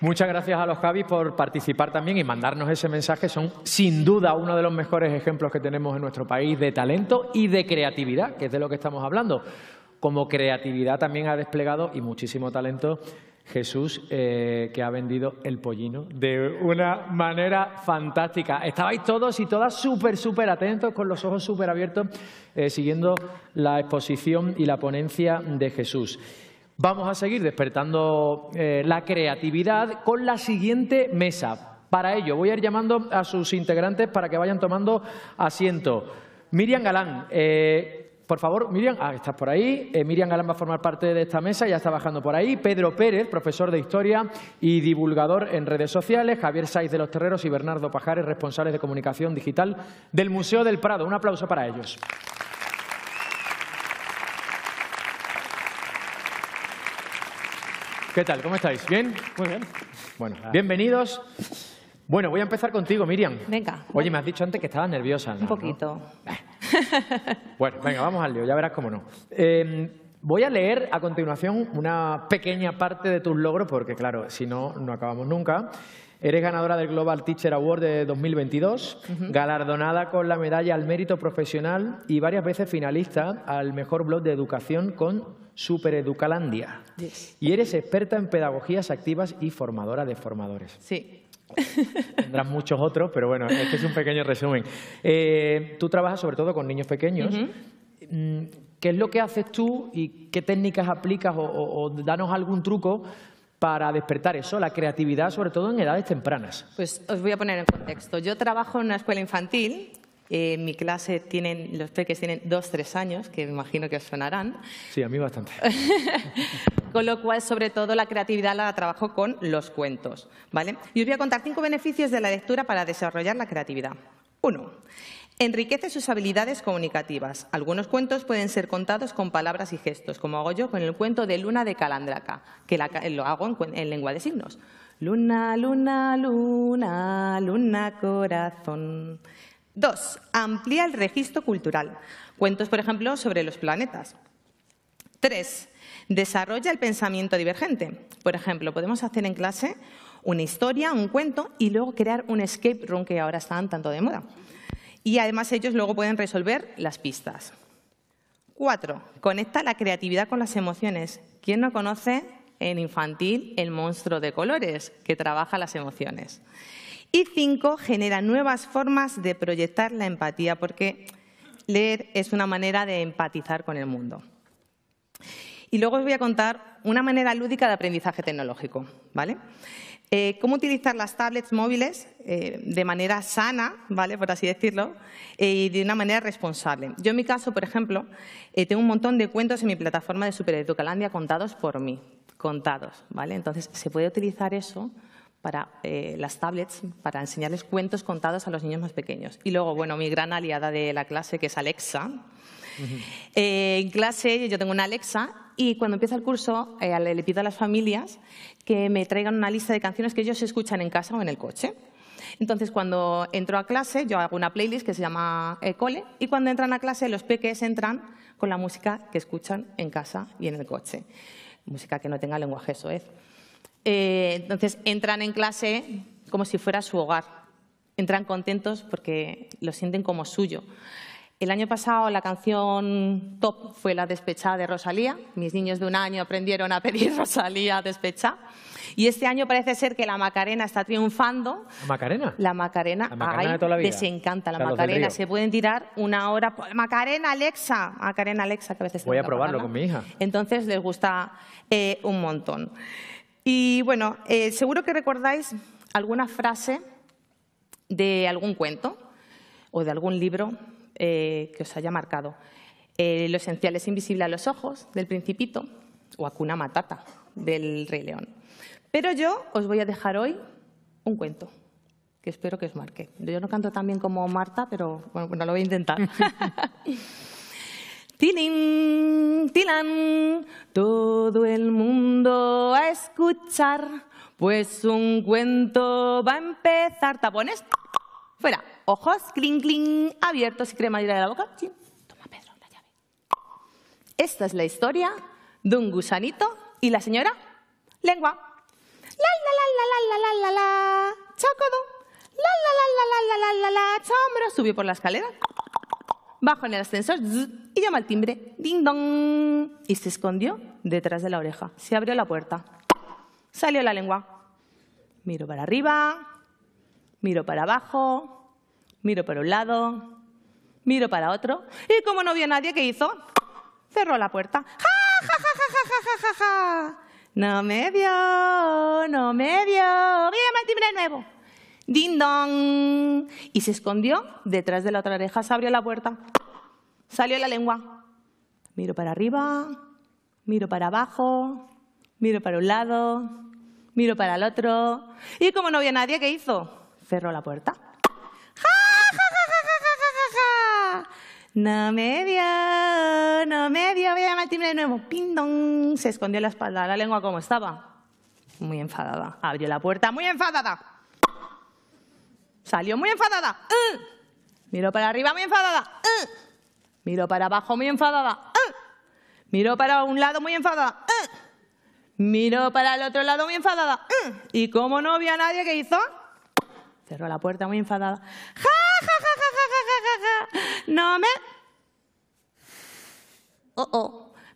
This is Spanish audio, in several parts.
Muchas gracias a los Javis por participar también y mandarnos ese mensaje. Son sin duda uno de los mejores ejemplos que tenemos en nuestro país de talento y de creatividad, que es de lo que estamos hablando. Como creatividad también ha desplegado y muchísimo talento Jesús, que ha vendido el pollino de una manera fantástica. Estabais todos y todas súper atentos, con los ojos súper abiertos, siguiendo la exposición y la ponencia de Jesús. Vamos a seguir despertando la creatividad con la siguiente mesa. Para ello voy a ir llamando a sus integrantes para que vayan tomando asiento. Miriam Galán, por favor, Miriam, estás por ahí. Miriam Galán va a formar parte de esta mesa, ya está bajando por ahí. Pedro Pérez, profesor de Historia y divulgador en redes sociales. Javier Saiz de los Terreros y Bernardo Pajares, responsables de comunicación digital del Museo del Prado. Un aplauso para ellos. ¿Qué tal? ¿Cómo estáis? ¿Bien? Muy bien. Bueno, bienvenidos. Bueno, voy a empezar contigo, Miriam. Venga. Oye, me has dicho antes que estabas nerviosa, ¿no? Un poquito. Bueno, venga, vamos al lío, ya verás cómo no. Voy a leer a continuación una pequeña parte de tus logros, porque claro, si no, no acabamos nunca. Eres ganadora del Global Teacher Award de 2022, galardonada con la medalla al mérito profesional y varias veces finalista al mejor blog de educación con Supereducalandia. Yes. Y eres experta en pedagogías activas y formadora de formadores. Sí. Tendrás muchos otros, pero bueno, este es un pequeño resumen. Tú trabajas sobre todo con niños pequeños. ¿Qué es lo que haces tú y qué técnicas aplicas o danos algún truco para despertar eso, la creatividad, sobre todo en edades tempranas? Pues os voy a poner en contexto. Yo trabajo en una escuela infantil. En mi clase los peques tienen 2-3 años, que me imagino que os sonarán. Sí, a mí bastante. Con lo cual, sobre todo, la creatividad la trabajo con los cuentos, ¿vale? Y os voy a contar 5 beneficios de la lectura para desarrollar la creatividad. 1. Enriquece sus habilidades comunicativas. Algunos cuentos pueden ser contados con palabras y gestos, como hago yo con el cuento de Luna de Calandraca, que lo hago en lengua de signos. Luna, luna, luna, luna, corazón. 2. Amplía el registro cultural. Cuentos, por ejemplo, sobre los planetas. 3. Desarrolla el pensamiento divergente. Por ejemplo, podemos hacer en clase una historia, un cuento y luego crear un escape room, que ahora están tanto de moda. Y además ellos luego pueden resolver las pistas. 4. Conecta la creatividad con las emociones. ¿Quién no conoce en infantil el monstruo de colores, que trabaja las emociones? Y 5. Genera nuevas formas de proyectar la empatía, porque leer es una manera de empatizar con el mundo. Y luego os voy a contar una manera lúdica de aprendizaje tecnológico, ¿vale? Cómo utilizar las tablets móviles de manera sana, ¿vale?, por así decirlo, y de una manera responsable. Yo en mi caso, por ejemplo, tengo un montón de cuentos en mi plataforma de Supereducalandia contados por mí, ¿vale? Entonces, se puede utilizar eso para las tablets, para enseñarles cuentos contados a los niños más pequeños. Y luego, bueno, mi gran aliada de la clase, que es Alexa. En clase yo tengo una Alexa y cuando empieza el curso le pido a las familias que me traigan una lista de canciones que ellos escuchan en casa o en el coche. Entonces, cuando entro a clase, yo hago una playlist que se llama Cole, y cuando entran a clase, los peques entran con la música que escuchan en casa y en el coche. Música que no tenga lenguaje soez. Entonces, entran en clase como si fuera su hogar. Entran contentos porque lo sienten como suyo. El año pasado la canción top fue La Despechá de Rosalía. Mis niños de 1 año aprendieron a pedir Rosalía Despechá. Y este año parece ser que la Macarena está triunfando. ¿La Macarena? La Macarena de toda la vida. Les encanta la O sea, Macarena. Se pueden tirar 1 hora. Macarena, Alexa, que a veces... Voy a probarlo con mi hija. Entonces les gusta un montón. Y bueno, seguro que recordáis alguna frase de algún cuento o de algún libro que os haya marcado. Lo esencial es invisible a los ojos, del Principito, o Hakuna Matata, del Rey León. Pero yo os voy a dejar hoy un cuento que espero que os marque. Yo no canto tan bien como Marta, pero bueno, lo voy a intentar. Tilín, tilán, todo el mundo a escuchar, pues un cuento va a empezar. Tapones, fuera. Ojos, clink, clink, abiertos y cremallera de la boca. Sí. Toma, Pedro, la llave. Esta es la historia de un gusanito y la señora Lengua. La, la, la, la, chocodo, la, chombro. Subió por la escalera, bajo en el ascensor y llama al timbre, ding dong, y se escondió detrás de la oreja. Se abrió la puerta, salió la lengua. Miro para arriba, miro para abajo, miro para un lado, miro para otro, y como no vio a nadie, ¿qué hizo? Cerró la puerta. ¡Ja, ja, ja, ja, ja, ja, ja, ja! No me vio, no me vio. Voy a llamar al timbre de nuevo. Ding dong. Y se escondió detrás de la otra oreja. Se abrió la puerta. Salió la lengua. Miro para arriba, miro para abajo, miro para un lado, miro para el otro. Y como no vio a nadie, ¿qué hizo? Cerró la puerta. ¡Ja, ja, ja, ja, ja, ja, ja, ja! No me vio, no me vio. Voy a llamar al timbre de nuevo. Ping dong. Se escondió la espalda. La lengua, ¿cómo estaba? Muy enfadada. Abrió la puerta, muy enfadada. Salió muy enfadada. Miró para arriba, muy enfadada. Miró para abajo, muy enfadada. Miró para un lado, muy enfadada. Miró para el otro lado, muy enfadada. Y como no vio a nadie, ¿qué hizo? Cerró la puerta, muy enfadada. ¡Ja, ja, ja, ja, ja, ja, ja, ja! No me...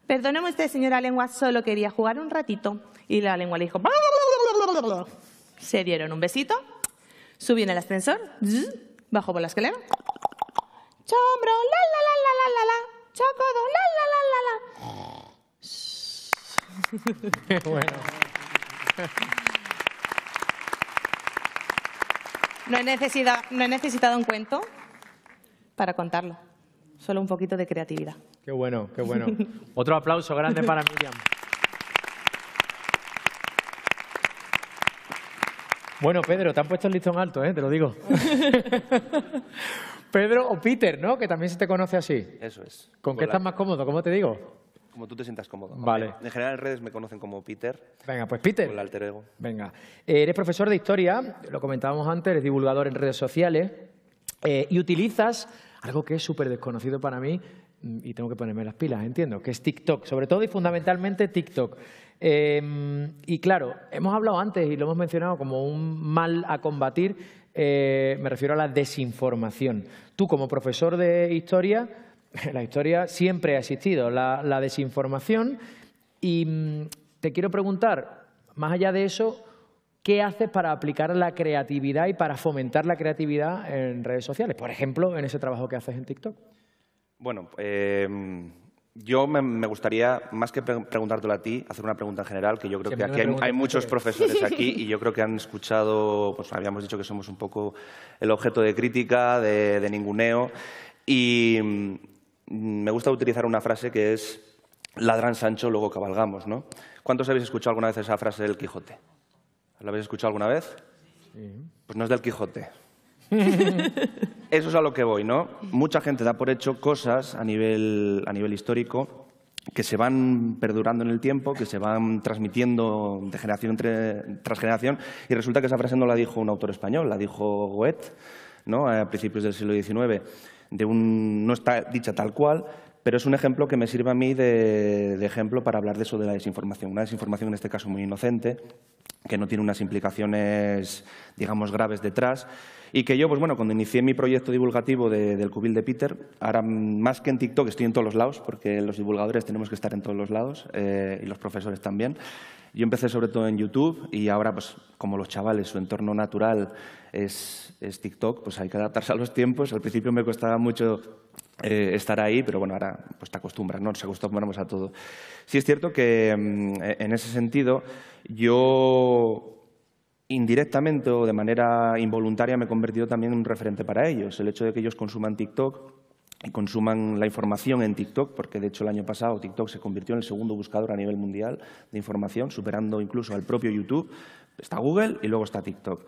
Perdóneme usted, señora lengua, solo quería jugar un ratito. Y la lengua le dijo... Se dieron un besito. Subió en el ascensor. Bajó por la escalera. Chombro, chocodo, Qué bueno. No he necesitado un cuento para contarlo. Solo un poquito de creatividad. Qué bueno, qué bueno. Otro aplauso grande para Miriam. Bueno, Pedro, te han puesto el listón alto, te lo digo. Pedro o Peter, ¿no? Que también se te conoce así. Eso es. ¿Con qué estás más cómodo? ¿Cómo te digo? Como tú te sientas cómodo. Vale. En general en redes me conocen como Peter. Venga, pues Peter. Con el alter ego. Venga. Eres profesor de historia, lo comentábamos antes, eres divulgador en redes sociales y utilizas algo que es súper desconocido para mí y tengo que ponerme las pilas, entiendo, que es TikTok, sobre todo y fundamentalmente TikTok. Y claro, hemos hablado antes y lo hemos mencionado como un mal a combatir, me refiero a la desinformación. Tú, como profesor de historia, la historia siempre ha existido, la desinformación, y te quiero preguntar, más allá de eso, ¿qué haces para aplicar la creatividad y para fomentar la creatividad en redes sociales? Por ejemplo, en ese trabajo que haces en TikTok. Bueno, yo me gustaría, más que preguntártelo a ti, hacer una pregunta en general, que yo creo que aquí hay muchos profesores aquí y yo creo que han escuchado, pues habíamos dicho que somos un poco el objeto de crítica, de ninguneo, y me gusta utilizar una frase que es ladran Sancho, luego cabalgamos, ¿no? ¿Cuántos habéis escuchado alguna vez esa frase del Quijote? ¿La habéis escuchado alguna vez? Sí. Pues no es del Quijote. Eso es a lo que voy, ¿no? Mucha gente da por hecho cosas a nivel histórico que se van perdurando en el tiempo, que se van transmitiendo de generación tras generación, y resulta que esa frase no la dijo un autor español, la dijo Goethe, ¿no? A principios del siglo XIX. No está dicha tal cual, pero es un ejemplo que me sirve a mí de ejemplo para hablar de eso de la desinformación. Una desinformación, en este caso, muy inocente, que no tiene unas implicaciones, digamos, graves detrás, y que yo, pues bueno, cuando inicié mi proyecto divulgativo del Cubil de Peter, ahora más que en TikTok estoy en todos los lados, porque los divulgadores tenemos que estar en todos los lados, y los profesores también. Yo empecé sobre todo en YouTube y ahora, pues como los chavales, su entorno natural es TikTok, pues hay que adaptarse a los tiempos. Al principio me costaba mucho estar ahí, pero bueno, ahora pues te acostumbras, ¿no? Nos acostumbramos a todo. Sí es cierto que en ese sentido yo indirectamente o de manera involuntaria me he convertido también en un referente para ellos. El hecho de que ellos consuman TikTok y consuman la información en TikTok, porque de hecho el año pasado TikTok se convirtió en el segundo buscador a nivel mundial de información, superando incluso al propio YouTube. Está Google y luego está TikTok.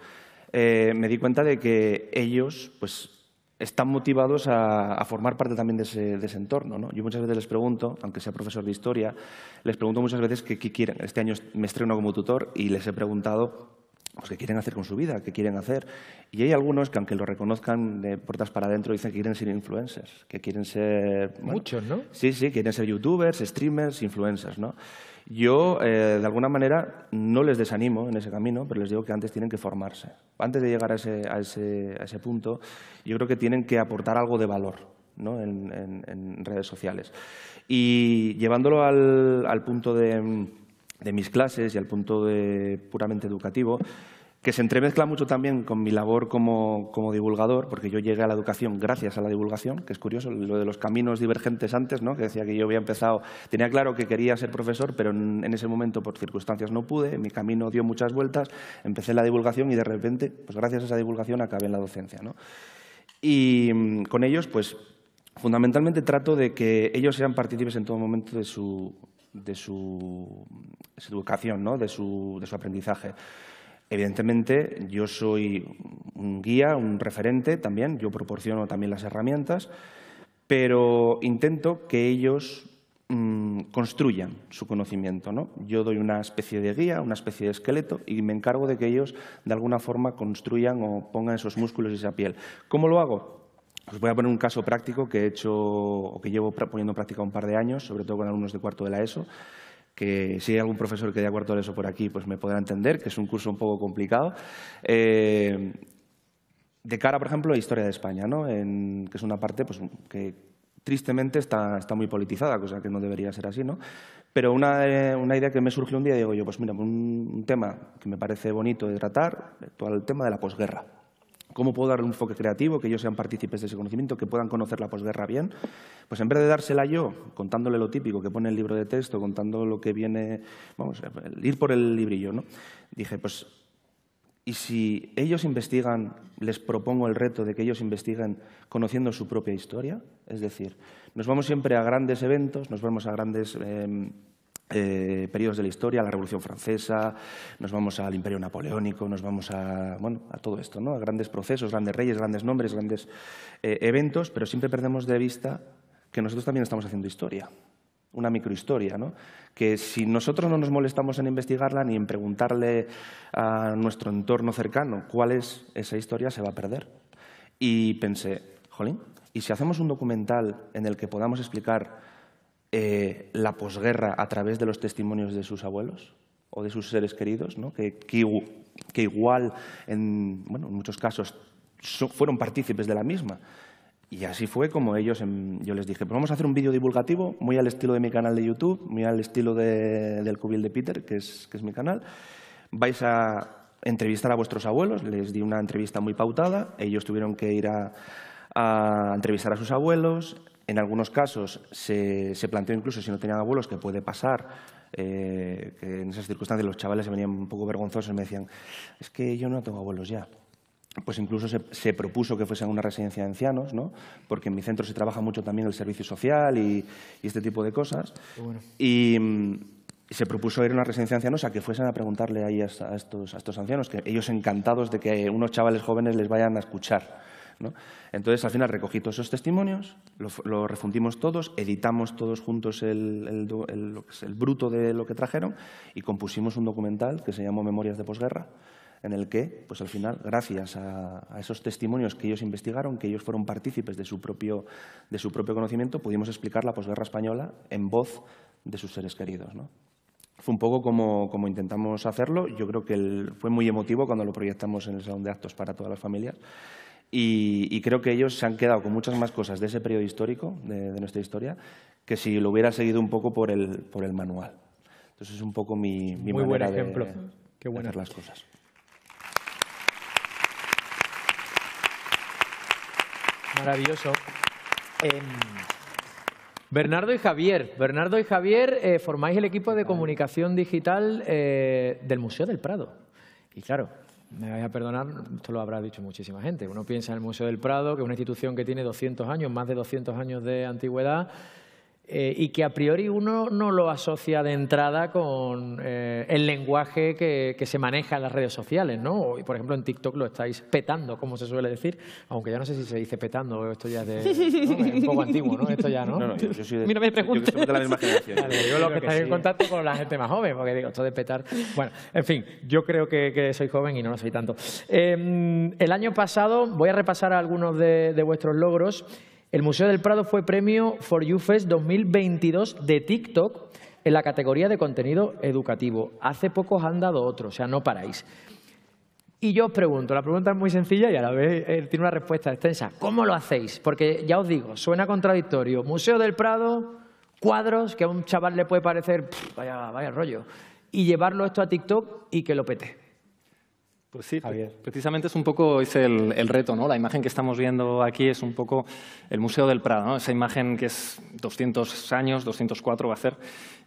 Me di cuenta de que ellos pues están motivados a formar parte también de ese entorno, ¿no? Yo muchas veces les pregunto, aunque sea profesor de historia, les pregunto muchas veces qué quieren. Este año me estreno como tutor y les he preguntado pues, qué quieren hacer con su vida, qué quieren hacer. Y hay algunos que, aunque lo reconozcan de puertas para adentro, dicen que quieren ser influencers, que quieren ser... Muchos, ¿no? Sí, quieren ser youtubers, streamers, influencers, ¿no? Yo, de alguna manera, no les desanimo en ese camino, pero les digo que antes tienen que formarse. Antes de llegar a ese punto, yo creo que tienen que aportar algo de valor, ¿no?, en redes sociales. Y llevándolo al punto de mis clases y al punto puramente educativo, que se entremezcla mucho también con mi labor como divulgador, porque yo llegué a la educación gracias a la divulgación, que es curioso, lo de los caminos divergentes antes, ¿no?, que decía que yo había empezado, tenía claro que quería ser profesor, pero en ese momento por circunstancias no pude, mi camino dio muchas vueltas, empecé la divulgación y de repente, pues gracias a esa divulgación acabé en la docencia, ¿no? Y con ellos, pues fundamentalmente trato de que ellos sean partícipes en todo momento de su educación, ¿no?, de su aprendizaje. Evidentemente, yo soy un guía, un referente también, yo proporciono también las herramientas, pero intento que ellos construyan su conocimiento, ¿no? Yo doy una especie de guía, una especie de esqueleto y me encargo de que ellos de alguna forma construyan o pongan esos músculos y esa piel. ¿Cómo lo hago? Os voy a poner un caso práctico que he hecho o que llevo poniendo en práctica un par de años, sobre todo con alumnos de cuarto de la ESO, que si hay algún profesor que haya cuarto de ESO por aquí, pues me podrá entender, que es un curso un poco complicado. De cara, por ejemplo, a Historia de España, ¿no?, que es una parte pues, que tristemente está muy politizada, cosa que no debería ser así, ¿no? Pero una idea que me surgió un día, digo yo, pues mira, un tema que me parece bonito de tratar, todo el tema de la posguerra. ¿Cómo puedo darle un enfoque creativo, que ellos sean partícipes de ese conocimiento, que puedan conocer la posguerra bien? Pues en vez de dársela yo, contándole lo típico que pone el libro de texto, contando lo que viene, vamos, ir por el librillo, ¿no? Dije, pues, ¿y si ellos investigan, les propongo el reto de que ellos investiguen conociendo su propia historia? Es decir, nos vamos siempre a grandes eventos, nos vamos a grandes periodos de la historia, a la Revolución Francesa, nos vamos al Imperio Napoleónico, nos vamos a todo esto, ¿no?, a grandes procesos, grandes reyes, grandes nombres, grandes eventos, pero siempre perdemos de vista que nosotros también estamos haciendo historia, una microhistoria, ¿no?, que si nosotros no nos molestamos en investigarla ni en preguntarle a nuestro entorno cercano cuál es esa historia, se va a perder. Y pensé, jolín, ¿y si hacemos un documental en el que podamos explicar la posguerra a través de los testimonios de sus abuelos o de sus seres queridos, ¿no?, que igual en muchos casos fueron partícipes de la misma? Y así fue como yo les dije, pues vamos a hacer un vídeo divulgativo muy al estilo de mi canal de YouTube, muy al estilo del Cubil de Peter, que es mi canal. Vais a entrevistar a vuestros abuelos, les di una entrevista muy pautada, ellos tuvieron que ir a entrevistar a sus abuelos. En algunos casos se planteó incluso, si no tenían abuelos, que puede pasar, que en esas circunstancias los chavales se venían un poco vergonzosos y me decían, es que yo no tengo abuelos ya. Pues incluso se propuso que fuesen una residencia de ancianos, ¿no?, porque en mi centro se trabaja mucho también el servicio social y este tipo de cosas. Bueno. Y se propuso ir a una residencia de ancianos a que fuesen a preguntarle ahí a estos ancianos, que ellos encantados de que unos chavales jóvenes les vayan a escuchar, ¿no? Entonces, al final, recogí todos esos testimonios, lo refundimos todos, editamos todos juntos el bruto de lo que trajeron y compusimos un documental que se llamó Memorias de posguerra, en el que, pues al final, gracias a esos testimonios que ellos investigaron, que ellos fueron partícipes de su propio conocimiento, pudimos explicar la posguerra española en voz de sus seres queridos, ¿no? Fue un poco como intentamos hacerlo. Yo creo que fue muy emotivo cuando lo proyectamos en el salón de actos para todas las familias. Y creo que ellos se han quedado con muchas más cosas de ese periodo histórico, de nuestra historia, que si lo hubiera seguido un poco por el manual. Entonces es un poco mi manera de hacer las cosas. Maravilloso. Bernardo y Javier, formáis el equipo de comunicación digital del Museo del Prado. Y claro, me vais a perdonar, esto lo habrá dicho muchísima gente. Uno piensa en el Museo del Prado, que es una institución que tiene 200 años, más de 200 años de antigüedad, y que a priori uno no lo asocia de entrada con el lenguaje que se maneja en las redes sociales, ¿no? Por ejemplo, en TikTok lo estáis petando, como se suele decir, aunque ya no sé si se dice petando, esto ya es un poco antiguo, ¿no? Esto ya, ¿no? No, yo soy de, mira, me pregunto. Yo soy de la misma generación. Vale, yo lo que estáis en contacto con la gente más joven, porque digo, esto de petar... Bueno, en fin, yo creo que soy joven y no lo soy tanto. El año pasado, voy a repasar algunos de vuestros logros. El Museo del Prado fue premio For You Fest 2022 de TikTok en la categoría de contenido educativo. Hace poco os han dado otro, o sea, no paráis. Y yo os pregunto, la pregunta es muy sencilla y a la vez tiene una respuesta extensa. ¿Cómo lo hacéis? Porque ya os digo, suena contradictorio. Museo del Prado, cuadros, que a un chaval le puede parecer vaya rollo, y llevarlo esto a TikTok y que lo pete. Pues sí, precisamente es un poco el reto, ¿no? La imagen que estamos viendo aquí es un poco el Museo del Prado, ¿no? Esa imagen que es 200 años, 204 va a ser,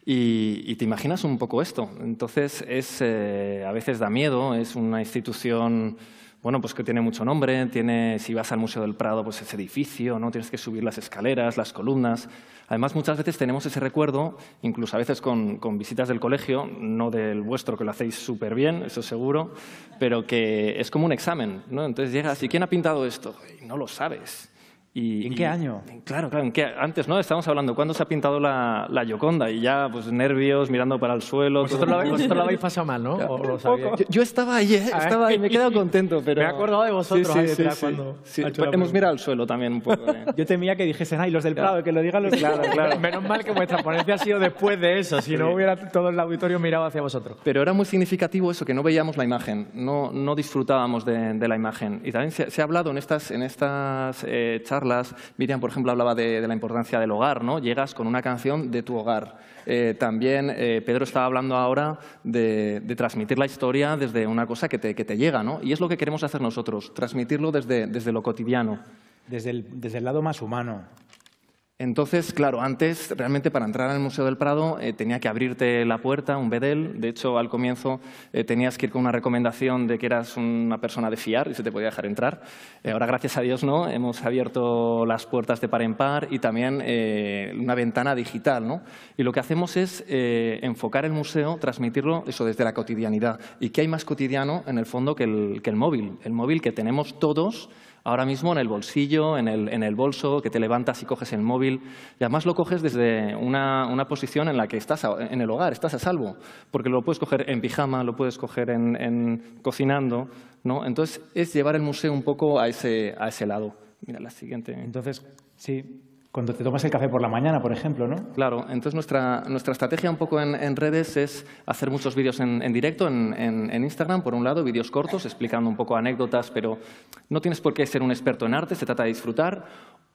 y te imaginas un poco esto. Entonces, a veces da miedo, es una institución, bueno, pues que tiene mucho nombre, si vas al Museo del Prado, pues ese edificio, ¿no? Tienes que subir las escaleras, las columnas. Además, muchas veces tenemos ese recuerdo, incluso a veces con visitas del colegio, no del vuestro, que lo hacéis súper bien, eso seguro, pero que es como un examen, ¿no? Entonces llegas, ¿y quién ha pintado esto? Y no lo sabes. ¿En qué año? Claro, antes, ¿no? Estamos hablando, ¿cuándo se ha pintado la Gioconda? Y ya, pues nervios, mirando para el suelo. Vosotros lo habéis pasado mal, ¿no? ¿O lo yo estaba ahí, estaba ahí, me he quedado contento, pero... Me he acordado de vosotros. Sí. Hemos mirado al suelo también un poco. Yo temía que dijesen, ay, los del Prado, que lo digan los... Claro. Menos mal que vuestra ponencia ha sido después de eso, si no hubiera todo el auditorio mirado hacia vosotros. Pero era muy significativo eso, que no veíamos la imagen, no disfrutábamos de la imagen. Y también se ha hablado en estas charlas, Miriam, por ejemplo, hablaba de la importancia del hogar, ¿no? Llegas con una canción de tu hogar. También Pedro estaba hablando ahora de transmitir la historia desde una cosa que te llega, ¿no? Y es lo que queremos hacer nosotros, transmitirlo desde lo cotidiano. Desde el lado más humano. Entonces, claro, antes, realmente para entrar al Museo del Prado tenía que abrirte la puerta, un bedel. De hecho, al comienzo tenías que ir con una recomendación de que eras una persona de fiar y se te podía dejar entrar. Ahora, gracias a Dios, no, hemos abierto las puertas de par en par y también una ventana digital, ¿no? Y lo que hacemos es enfocar el museo, transmitirlo eso desde la cotidianidad. ¿Y qué hay más cotidiano, en el fondo, que el móvil? El móvil que tenemos todos ahora mismo en el bolsillo, en el bolso, que te levantas y coges el móvil. Y además lo coges desde una posición en la que estás en el hogar, estás a salvo. Porque lo puedes coger en pijama, lo puedes coger cocinando, ¿no? Entonces, es llevar el museo un poco a ese lado. Mira, la siguiente. Entonces, sí, cuando te tomas el café por la mañana, por ejemplo, ¿no? Claro, entonces nuestra estrategia un poco en redes es hacer muchos vídeos en directo en Instagram, por un lado, vídeos cortos explicando un poco anécdotas, pero no tienes por qué ser un experto en arte, se trata de disfrutar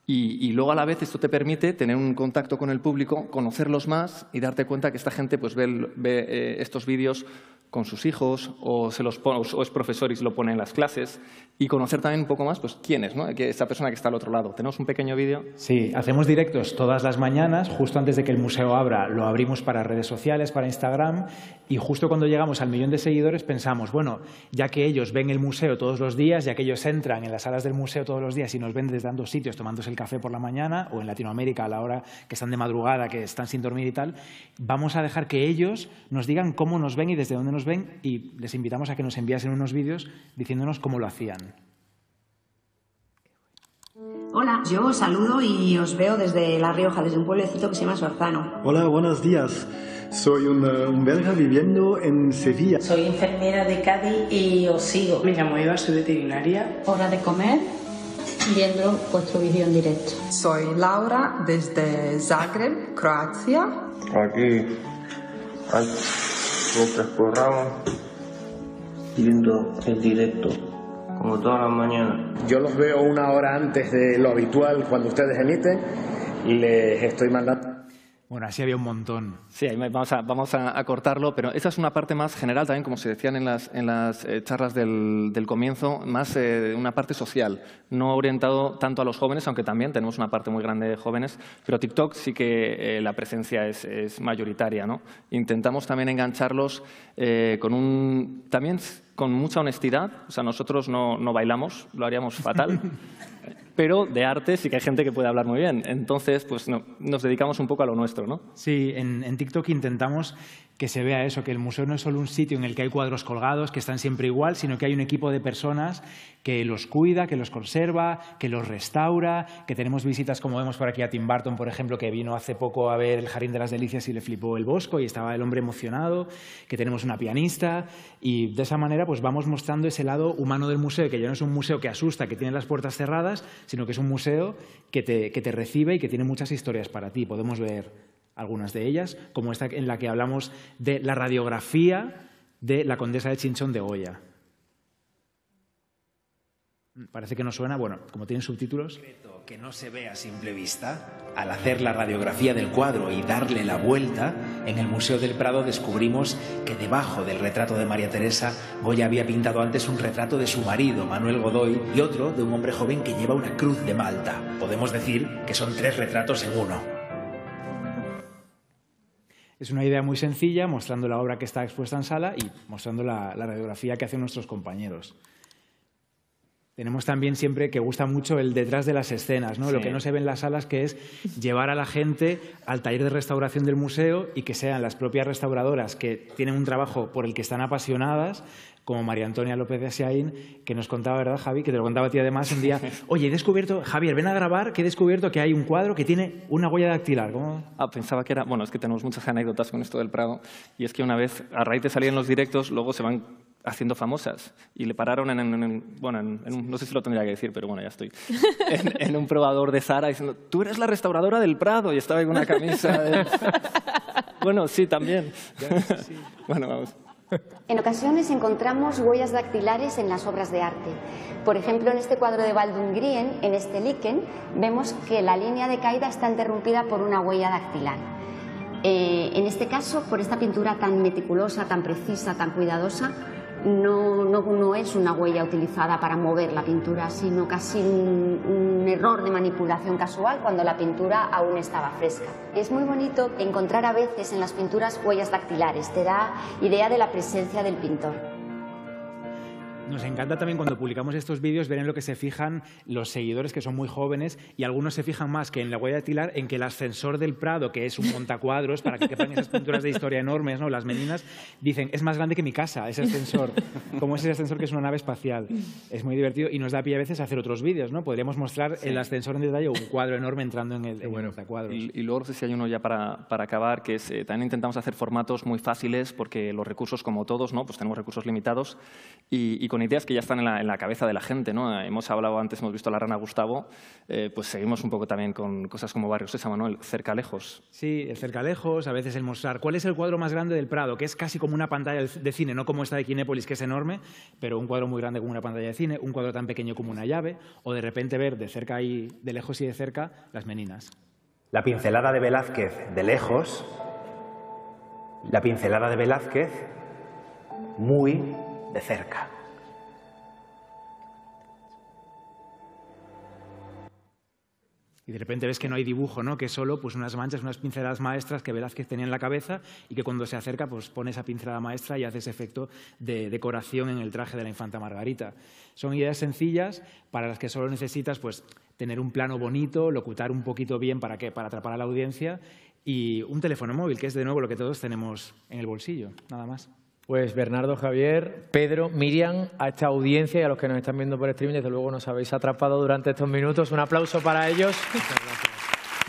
y luego a la vez esto te permite tener un contacto con el público, conocerlos más y darte cuenta que esta gente pues ve estos vídeos con sus hijos o es profesor y se lo pone en las clases y conocer también un poco más pues quién es, ¿no? Esa persona que está al otro lado. ¿Tenemos un pequeño vídeo? Sí, hacemos directos todas las mañanas, justo antes de que el museo abra, lo abrimos para redes sociales, para Instagram y justo cuando llegamos al 1.000.000 de seguidores pensamos, bueno, ya que ellos ven el museo todos los días, ya que ellos entran en las salas del museo todos los días y nos ven desde ambos sitios tomándose el café por la mañana o en Latinoamérica a la hora que están de madrugada, que están sin dormir y tal, vamos a dejar que ellos nos digan cómo nos ven y desde dónde nos ven y les invitamos a que nos enviasen unos vídeos diciéndonos cómo lo hacían. Hola, yo os saludo y os veo desde La Rioja, desde un pueblecito que se llama Sorzano. Hola, buenos días. Soy un belga viviendo en Sevilla. Soy enfermera de Cádiz y os sigo. Me llamo Eva, soy veterinaria. Hora de comer, viendo vuestro vídeo en directo. Soy Laura desde Zagreb, Croacia. Aquí, mientras corramos, viendo el directo, como todas las mañanas. Yo los veo una hora antes de lo habitual cuando ustedes emiten y les estoy mandando. Bueno, así había un montón. Sí, vamos a cortarlo, pero esa es una parte más general también, como se decían en las charlas del comienzo, más una parte social, no orientado tanto a los jóvenes, aunque también tenemos una parte muy grande de jóvenes, pero TikTok sí que la presencia es mayoritaria, ¿no? Intentamos también engancharlos también con mucha honestidad, o sea, nosotros no bailamos, lo haríamos fatal. Pero de arte sí que hay gente que puede hablar muy bien. Entonces, pues nos dedicamos un poco a lo nuestro, ¿no? Sí, en TikTok intentamos que se vea eso, que el museo no es solo un sitio en el que hay cuadros colgados que están siempre igual, sino que hay un equipo de personas que los cuida, que los conserva, que los restaura, que tenemos visitas, como vemos por aquí, a Tim Burton, por ejemplo, que vino hace poco a ver el Jardín de las Delicias y le flipó el Bosco y estaba el hombre emocionado, que tenemos una pianista y de esa manera pues vamos mostrando ese lado humano del museo, que ya no es un museo que asusta, que tiene las puertas cerradas, sino que es un museo que te recibe y que tiene muchas historias para ti. Podemos ver algunas de ellas, como esta en la que hablamos de la radiografía de la condesa de Chinchón de Goya. Parece que no suena. Bueno, como tienen subtítulos. Que no se ve a simple vista, al hacer la radiografía del cuadro y darle la vuelta, en el Museo del Prado descubrimos que debajo del retrato de María Teresa, Goya había pintado antes un retrato de su marido, Manuel Godoy, y otro de un hombre joven que lleva una cruz de Malta. Podemos decir que son 3 retratos en uno. Es una idea muy sencilla, mostrando la obra que está expuesta en sala y mostrando la radiografía que hacen nuestros compañeros. Tenemos también siempre que gusta mucho el detrás de las escenas, ¿no? Sí. Lo que no se ve en las salas, que es llevar a la gente al taller de restauración del museo y que sean las propias restauradoras que tienen un trabajo por el que están apasionadas, como María Antonia López de Asiaín, que nos contaba, ¿verdad, Javi? Que te lo contaba a ti además un día. Oye, he descubierto, Javier, ven a grabar, que he descubierto que hay un cuadro que tiene una huella dactilar. ¿Cómo? Pensaba que era... Bueno, es que tenemos muchas anécdotas con esto del Prado. Y es que una vez, a raíz de salir en los directos, luego se van haciendo famosas. Y le pararon no sé si lo tendría que decir, pero bueno, ya estoy. En un probador de Zara diciendo, tú eres la restauradora del Prado. Y estaba con una camisa de... Bueno, sí, también. Sí. Bueno, vamos. En ocasiones encontramos huellas dactilares en las obras de arte. Por ejemplo, en este cuadro de Baldwin-Grien, en este líquen, vemos que la línea de caída está interrumpida por una huella dactilar. En este caso, por esta pintura tan meticulosa, tan precisa, tan cuidadosa, no es una huella utilizada para mover la pintura, sino casi un error de manipulación casual cuando la pintura aún estaba fresca. Es muy bonito encontrar a veces en las pinturas huellas dactilares, te da idea de la presencia del pintor. Nos encanta también cuando publicamos estos vídeos ver en lo que se fijan los seguidores, que son muy jóvenes, y algunos se fijan más que en la huella dactilar, en que el ascensor del Prado, que es un montacuadros, para que quepan esas pinturas de historia enormes, ¿no? Las meninas, dicen, es más grande que mi casa, ese ascensor. Como es ese ascensor que es una nave espacial. Es muy divertido y nos da pie a veces a hacer otros vídeos, ¿no? Podríamos mostrar el ascensor en detalle o un cuadro enorme entrando en el montacuadros. Y luego no sé si hay uno ya para acabar, que es, también intentamos hacer formatos muy fáciles, porque los recursos, como todos, ¿no? Pues tenemos recursos limitados y con ideas que ya están en la cabeza de la gente, ¿no? Hemos hablado antes, hemos visto La Rana Gustavo, pues seguimos un poco también con cosas como Barrio Sésamo, ¿no? El cerca-lejos. Sí, el cerca-lejos, a veces el mostrar cuál es el cuadro más grande del Prado, que es casi como una pantalla de cine, no como esta de Kinépolis, que es enorme, pero un cuadro muy grande como una pantalla de cine, un cuadro tan pequeño como una llave, o de repente ver de cerca y de lejos y de cerca las meninas. La pincelada de Velázquez de lejos, la pincelada de Velázquez muy de cerca. Y de repente ves que no hay dibujo, ¿no? Que es solo pues, unas manchas, unas pinceladas maestras que Velázquez tenía en la cabeza y que cuando se acerca pues, pone esa pincelada maestra y hace ese efecto de decoración en el traje de la infanta Margarita. Son ideas sencillas para las que solo necesitas pues, tener un plano bonito, locutar un poquito bien para atrapar a la audiencia y un teléfono móvil, que es de nuevo lo que todos tenemos en el bolsillo, nada más. Pues Bernardo, Javier, Pedro, Miriam, a esta audiencia y a los que nos están viendo por streaming, desde luego nos habéis atrapado durante estos minutos. Un aplauso para ellos.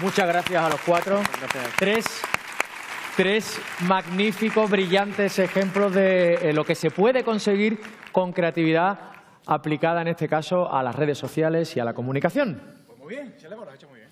Muchas gracias a los 4. Tres magníficos, brillantes ejemplos de lo que se puede conseguir con creatividad aplicada, en este caso, a las redes sociales y a la comunicación. Pues muy bien, se le hemos hecho muy bien.